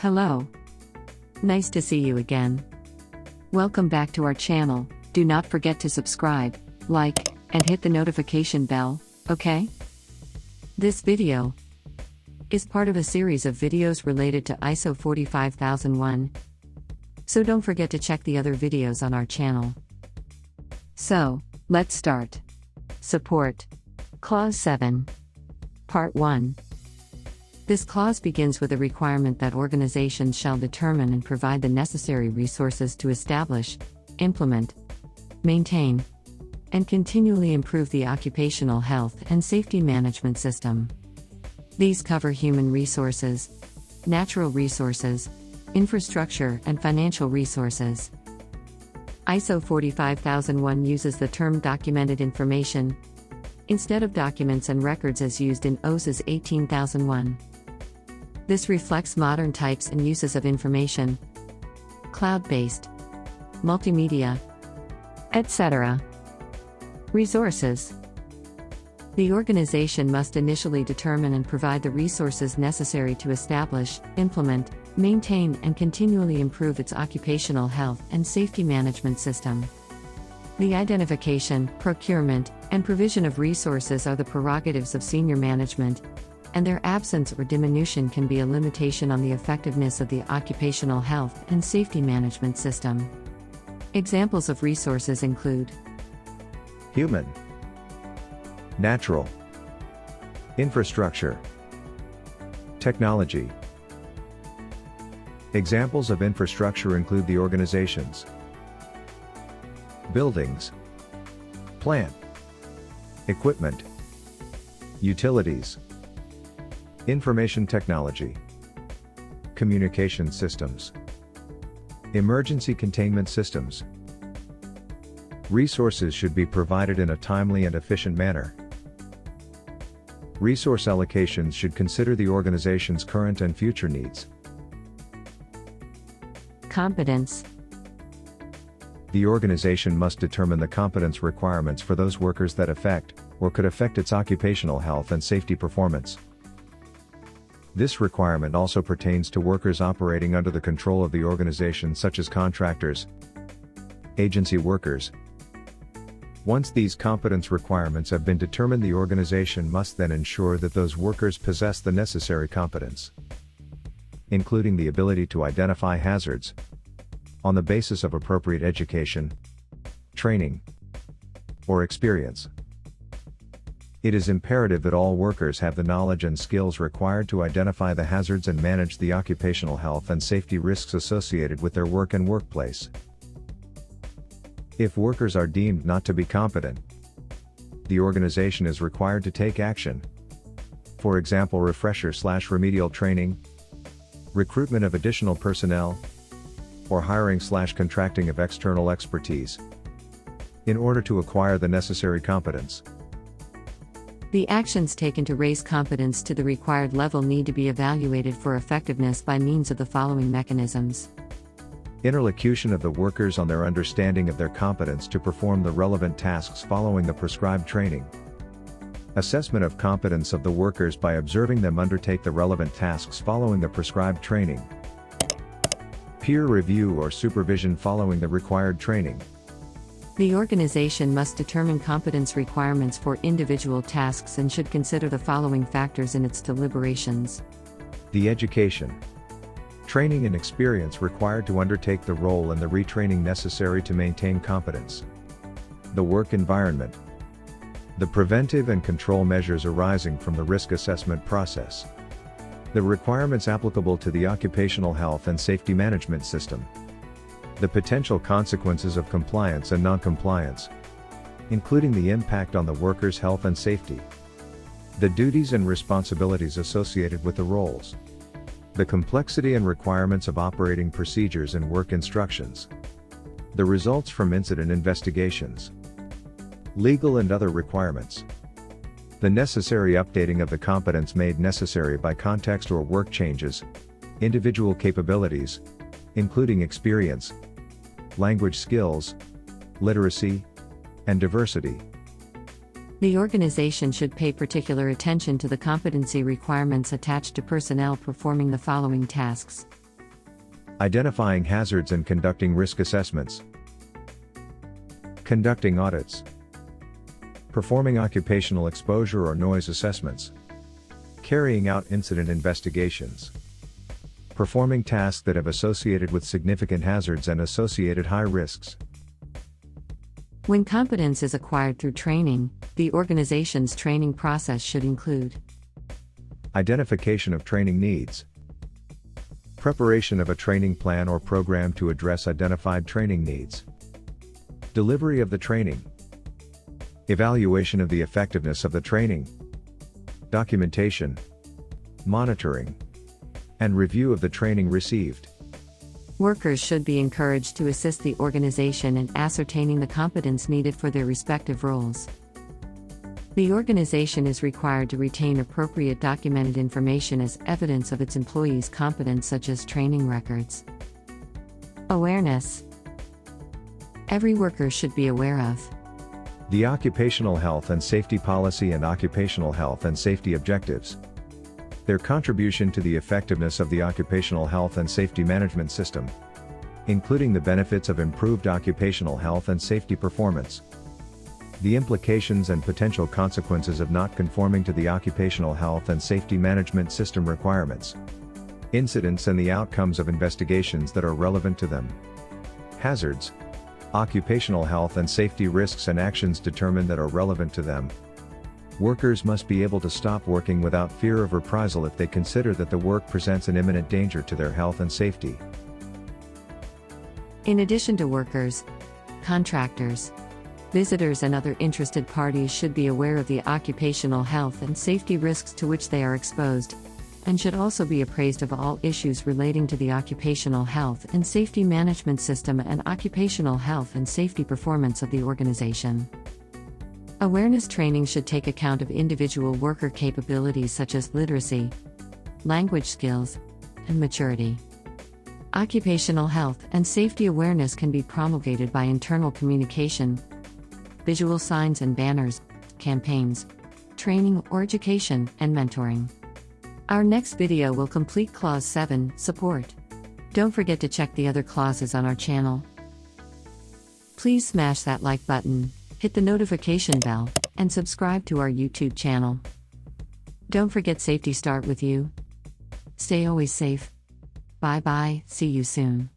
Hello. Nice to see you again. Welcome back to our channel. Do not forget to subscribe, like, and hit the notification bell, okay? This video is part of a series of videos related to ISO 45001, so don't forget to check the other videos on our channel. So, let's start. Support. Clause 7. Part 1. This clause begins with a requirement that organizations shall determine and provide the necessary resources to establish, implement, maintain, and continually improve the occupational health and safety management system. These cover human resources, natural resources, infrastructure, and financial resources. ISO 45001 uses the term documented information instead of documents and records as used in OH&S 18001. This reflects modern types and uses of information, cloud-based, multimedia, etc. Resources. The organization must initially determine and provide the resources necessary to establish, implement, maintain, and continually improve its occupational health and safety management system. The identification, procurement, and provision of resources are the prerogatives of senior management, and their absence or diminution can be a limitation on the effectiveness of the occupational health and safety management system. Examples of resources include human, natural, infrastructure, technology. Examples of infrastructure include the organization's buildings, plant, equipment, utilities, information technology, communication systems, emergency containment systems. Resources should be provided in a timely and efficient manner. Resource allocations should consider the organization's current and future needs. Competence. The organization must determine the competence requirements for those workers that affect, or could affect its occupational health and safety performance. This requirement also pertains to workers operating under the control of the organization, such as contractors, agency workers. Once these competence requirements have been determined, the organization must then ensure that those workers possess the necessary competence, including the ability to identify hazards, on the basis of appropriate education, training, or experience. It is imperative that all workers have the knowledge and skills required to identify the hazards and manage the occupational health and safety risks associated with their work and workplace. If workers are deemed not to be competent, the organization is required to take action. For example, refresher/remedial training, recruitment of additional personnel, or hiring/contracting of external expertise, in order to acquire the necessary competence. The actions taken to raise competence to the required level need to be evaluated for effectiveness by means of the following mechanisms. Interlocution of the workers on their understanding of their competence to perform the relevant tasks following the prescribed training. Assessment of competence of the workers by observing them undertake the relevant tasks following the prescribed training. Peer review or supervision following the required training. The organization must determine competence requirements for individual tasks and should consider the following factors in its deliberations. The education, training and experience required to undertake the role and the retraining necessary to maintain competence. The work environment, the preventive and control measures arising from the risk assessment process. The requirements applicable to the occupational health and safety management system. The potential consequences of compliance and non-compliance, including the impact on the workers' health and safety. The duties and responsibilities associated with the roles. The complexity and requirements of operating procedures and work instructions. The results from incident investigations. Legal and other requirements. The necessary updating of the competence made necessary by context or work changes. Individual capabilities, including experience, language skills, literacy, and diversity. The organization should pay particular attention to the competency requirements attached to personnel performing the following tasks. Identifying hazards and conducting risk assessments. Conducting audits. Performing occupational exposure or noise assessments. Carrying out incident investigations. Performing tasks that have associated with significant hazards and associated high risks. When competence is acquired through training, the organization's training process should include identification of training needs, preparation of a training plan or program to address identified training needs, delivery of the training, evaluation of the effectiveness of the training, documentation, monitoring, and review of the training received. Workers should be encouraged to assist the organization in ascertaining the competence needed for their respective roles. The organization is required to retain appropriate documented information as evidence of its employees' competence, such as training records. Awareness. Every worker should be aware of the occupational health and safety policy and occupational health and safety objectives, their contribution to the effectiveness of the occupational health and safety management system, including the benefits of improved occupational health and safety performance, the implications and potential consequences of not conforming to the occupational health and safety management system requirements, incidents and the outcomes of investigations that are relevant to them, hazards, occupational health and safety risks and actions determined that are relevant to them. Workers must be able to stop working without fear of reprisal if they consider that the work presents an imminent danger to their health and safety. In addition to workers, contractors, visitors and other interested parties should be aware of the occupational health and safety risks to which they are exposed, and should also be appraised of all issues relating to the occupational health and safety management system and occupational health and safety performance of the organization. Awareness training should take account of individual worker capabilities such as literacy, language skills, and maturity. Occupational health and safety awareness can be promulgated by internal communication, visual signs and banners, campaigns, training or education, and mentoring. Our next video will complete Clause 7, Support. Don't forget to check the other clauses on our channel. Please smash that like button, hit the notification bell, and subscribe to our YouTube channel. Don't forget safety start with you. Stay always safe. Bye bye, see you soon.